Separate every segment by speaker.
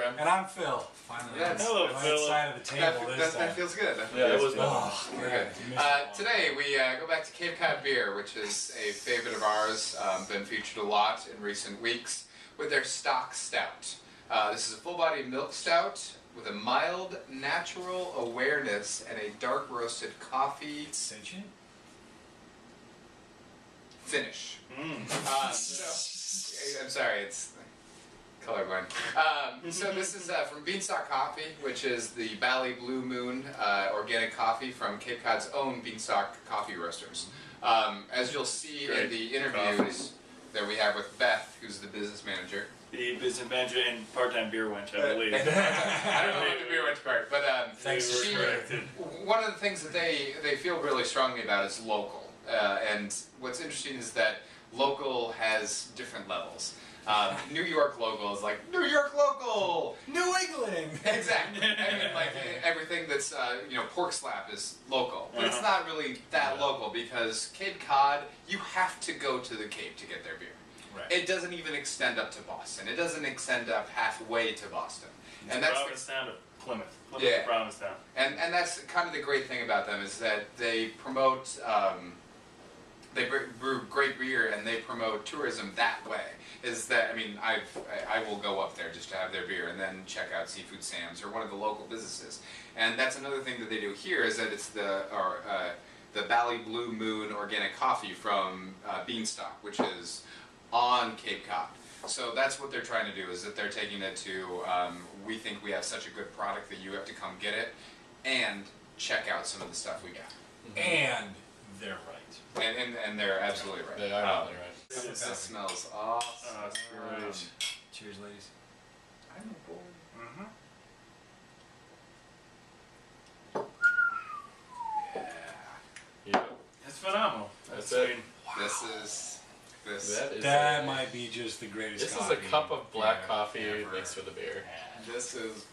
Speaker 1: Graham.
Speaker 2: And I'm Phil. Finally,
Speaker 3: Hello,
Speaker 2: right
Speaker 3: Phil.
Speaker 2: side of the table this time.
Speaker 4: That feels good.
Speaker 1: Yeah, it was.
Speaker 2: Oh,
Speaker 4: We're good. Today we go back to Cape Cod Beer, which is a favorite of ours, been featured a lot in recent weeks, with their stock stout. This is a full-bodied milk stout with a mild natural awareness and a dark roasted coffee finish. I'm sorry, it's colorblind. So this is from Beanstalk Coffee, which is the Bali Blue Moon organic coffee from Cape Cod's own Beanstalk Coffee Roasters. As you'll see in the interviews that we have with Beth, who's the business manager.
Speaker 3: The business manager and part-time beer wench, I believe.
Speaker 4: I don't know what the beer wench part, but one of the things that they feel really strongly about is local. And what's interesting is that local has different levels. New York local is like, New York local!
Speaker 2: New England!
Speaker 4: Exactly. I mean, like, everything that's, pork slap is local. But it's not really that local because Cape Cod, you have to go to the Cape to get their beer.
Speaker 2: Right.
Speaker 4: It doesn't even extend up to Boston. It doesn't extend up halfway to Boston.
Speaker 3: And that's Provincetown of Plymouth.
Speaker 4: Yeah.
Speaker 3: Provincetown.
Speaker 4: And that's kind of the great thing about them is that they promote, they brew great beer and they promote tourism that way. Is that, I mean, I will go up there just to have their beer and then check out Seafood Sam's or one of the local businesses. And that's another thing that they do here is that it's the Bali Blue Moon organic coffee from Beanstalk, which is on Cape Cod. So that's what they're trying to do, is that they're taking it to, we think we have such a good product that you have to come get it and check out some of the stuff we got.
Speaker 2: And they're right.
Speaker 4: And they're absolutely right.
Speaker 1: They are absolutely right.
Speaker 4: That smells awesome.
Speaker 3: Oh, that's great.
Speaker 2: Cheers, ladies.
Speaker 4: I'm bored.
Speaker 1: Yeah.
Speaker 3: It's phenomenal.
Speaker 1: That's it.
Speaker 2: That might be just the greatest.
Speaker 1: This is
Speaker 2: coffee
Speaker 1: a cup of black coffee
Speaker 2: ever.
Speaker 1: mixed with a beer.
Speaker 4: This is.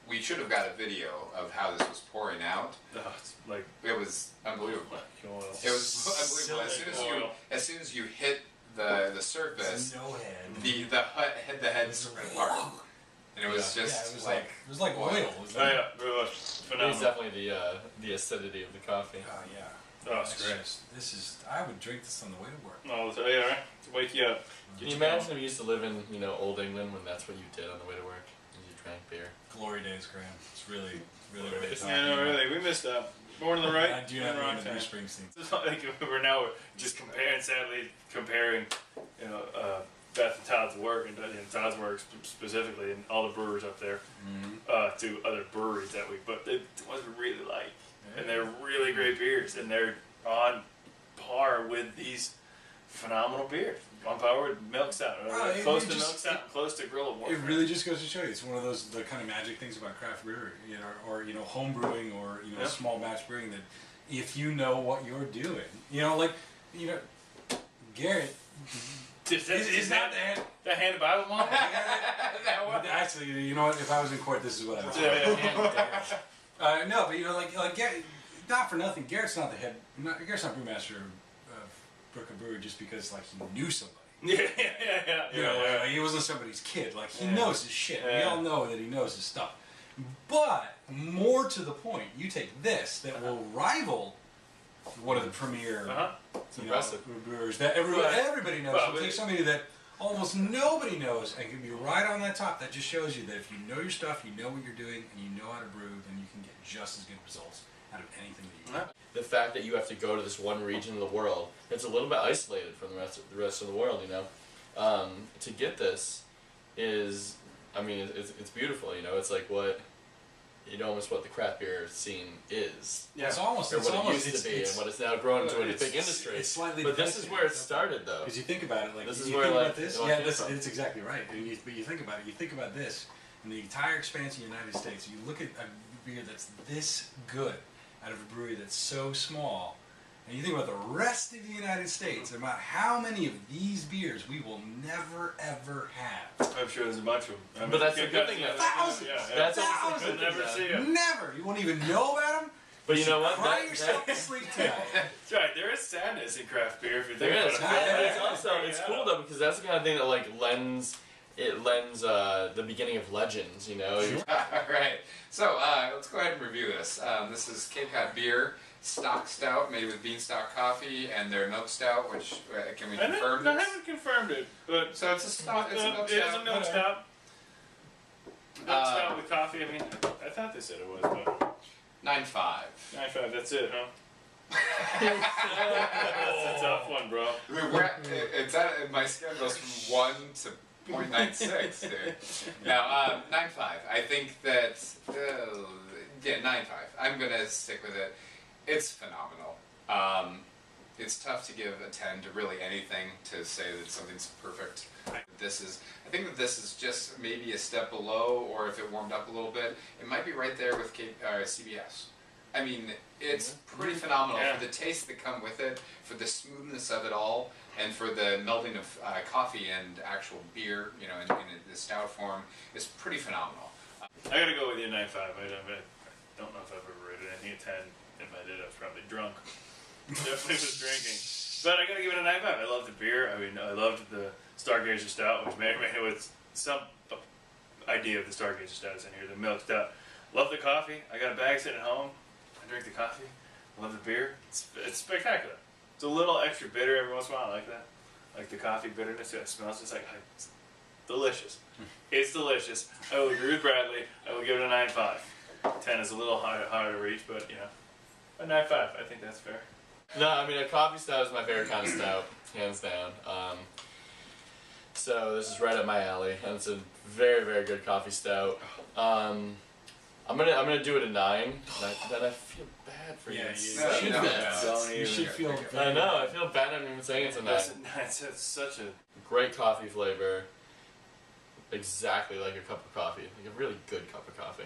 Speaker 4: We should have got a video of how this was pouring out.
Speaker 3: Oh, it's like
Speaker 4: It was unbelievable.
Speaker 3: oil.
Speaker 4: It was unbelievable. As soon as you hit the surface,
Speaker 2: No head.
Speaker 4: the head spread apart, and it was just
Speaker 2: it was like oil. It was
Speaker 3: Oh
Speaker 2: like,
Speaker 3: yeah, really
Speaker 1: It's
Speaker 3: phenomenal.
Speaker 1: definitely the acidity of the coffee.
Speaker 2: oh yeah.
Speaker 3: Oh, it's
Speaker 2: It's
Speaker 3: great.
Speaker 2: just- this is. I would drink this on the way to work.
Speaker 3: Oh, so, yeah, right? To wake you up.
Speaker 1: Can you imagine if you used to live in, Old England when that's what you did on the way to work? You drank beer.
Speaker 2: Glory days, Graham. It's really what you're talking
Speaker 3: Yeah, no,
Speaker 2: about.
Speaker 3: really, we missed out. Born on the right,
Speaker 2: I do
Speaker 3: and
Speaker 2: not
Speaker 3: the wrong
Speaker 2: mean to
Speaker 3: time.
Speaker 2: be Springsteen.
Speaker 3: It's not like we're now just sadly comparing, Beth and Todd's work and Todd's work specifically and all the brewers up there to other breweries that week. But it was really light, and they're really great beers, and they're on par with these phenomenal beers. On par with Milk Stout, close to Milk Stout, close to Grill of Warfare.
Speaker 2: It really just goes to show you, it's one of the kind of magic things about craft brewery, or home brewing, or small batch brewing, that if you know what you're doing, Garrett is not
Speaker 3: the hand of Bible one.
Speaker 2: Actually, you know what? If I was in court, this is what I would say. No, but like Garrett, not for nothing. Garrett's not Garrett's not brewmaster of Brooklyn Brewery just because he knew somebody.
Speaker 3: Yeah.
Speaker 2: He wasn't somebody's kid. He knows his shit. We all know that he knows his stuff. But more to the point, you take this that will rival one of the premier brewers that everybody knows. You take somebody that almost nobody knows and can be right on that top. That just shows you that if you know your stuff, you know what you're doing, and you know how to brew, then you can get just as good results out of anything that you do.
Speaker 1: The fact that you have to go to this one region of the world, it's a little bit isolated from the rest of the world, to get this is, it's beautiful, it's like almost what the craft beer scene is.
Speaker 2: Yeah, it's almost
Speaker 1: and what it's now grown into a big industry.
Speaker 2: It's slightly
Speaker 1: but this is where it started, though.
Speaker 2: Because you think about it,
Speaker 1: this is where
Speaker 2: it's exactly right. But you think about it. You think about this, and the entire expanse of the United States. You look at a beer that's this good out of a brewery that's so small, and you think about the rest of the United States, and about how many of these beers we will never ever have.
Speaker 3: I'm sure there's a bunch of them.
Speaker 1: But that's the good thing.
Speaker 2: Thousands.
Speaker 1: That's
Speaker 2: thousands.
Speaker 3: You'll never see them.
Speaker 2: Never. You won't even know about them.
Speaker 1: But you know what?
Speaker 2: Cry yourself to sleep tonight.
Speaker 3: That's right. There is sadness in craft beer if you think
Speaker 1: There is.
Speaker 3: about it.
Speaker 1: But it's cool though, because that's the kind of thing that lends it lends the beginning of legends, you know.
Speaker 4: Alright, so let's go ahead and review this. This is Cape Cod Beer Stock Stout made with beanstalk coffee and their milk stout, which can we confirm
Speaker 3: I
Speaker 4: this?
Speaker 3: haven't confirmed it, but
Speaker 4: So it's a stout. It's a milk
Speaker 3: it is
Speaker 4: stout.
Speaker 3: a milk stout. Milk stout with coffee. I mean, I thought they said it was, but
Speaker 4: 9.5.
Speaker 3: 9.5. That's it, huh? That's a tough one, bro.
Speaker 4: I mean, it's at my schedule's from 1 to 0.96, dude. Now, 9.5. I think that yeah, 9.5. I'm gonna stick with it. It's phenomenal. It's tough to give a 10 to really anything to say that something's perfect. I think that this is just maybe a step below, or if it warmed up a little bit, it might be right there with CBS. I mean, it's pretty phenomenal for the tastes that come with it, for the smoothness of it all, and for the melding of coffee and actual beer, you know, in the stout form. It's pretty phenomenal.
Speaker 3: I gotta go with you 9.5. I don't know if I've ever rated anything a 10. If I did, I was probably drunk. Definitely was drinking. But I gotta give it a 9.5. I love the beer. I mean, I loved the Stargazer Stout, which may with some idea of the Stargazer Stout is in here. The milk stout. Love the coffee. I got a bag sitting at home. I drink the coffee. I love the beer. It's spectacular. It's a little extra bitter every once in a while. I like that. Like the coffee bitterness. It smells just like it's delicious. It's delicious. I will agree with Bradley. I will give it a 9.5. 10 is a little harder to reach, but you know, a 9.5. I think that's fair.
Speaker 1: No, I mean a coffee stout is my favorite kind of stout, hands down. So this is right up my alley, and it's a very, very good coffee stout. I'm gonna do it a 9. Then I feel bad for you.
Speaker 2: Yeah,
Speaker 1: You
Speaker 2: should feel bad.
Speaker 1: I know. I feel bad. I'm even saying it's a 9.
Speaker 3: It's such a
Speaker 1: Great coffee flavor. Exactly like a cup of coffee, like a really good cup of coffee.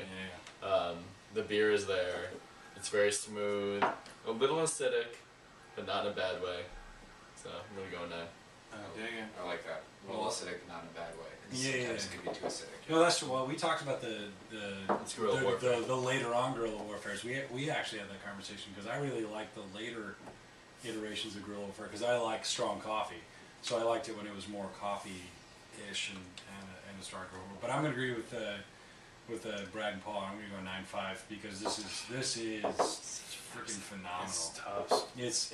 Speaker 2: Yeah.
Speaker 1: The beer is there. It's very smooth, a little acidic, but not in a bad way. So I'm gonna go 9.
Speaker 4: I like that. A little acidic, not in a bad way. Sometimes it can be too acidic.
Speaker 2: No, that's true. Well, we talked about the later on guerrilla warfares. We actually had that conversation because I really like the later iterations of guerrilla warfare because I like strong coffee. So I liked it when it was more coffee-ish and a stronger. But I'm going to agree with Brad and Paul. I'm going to go 9.5 because this is freaking phenomenal.
Speaker 3: It's tough.
Speaker 2: This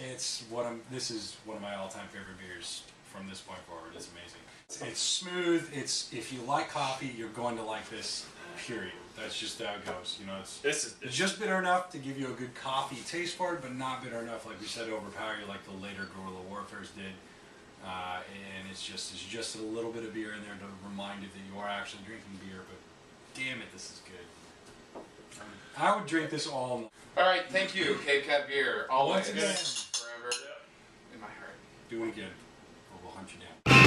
Speaker 2: is one of my all-time favorite beers from this point forward. It's amazing. It's smooth. If you like coffee, you're going to like this. Period. That's just how it goes. You know, it's just bitter enough to give you a good coffee taste for it, but not bitter enough, like we said, to overpower you like the later guerrilla warfares did. And it's just a little bit of beer in there to remind you that you are actually drinking beer. But damn it, this is good. I would drink this all night.
Speaker 4: All right, thank you, Cape Cod Beer. Always,
Speaker 2: Once again,
Speaker 4: forever, in my heart.
Speaker 2: do it again, or we'll hunt you down.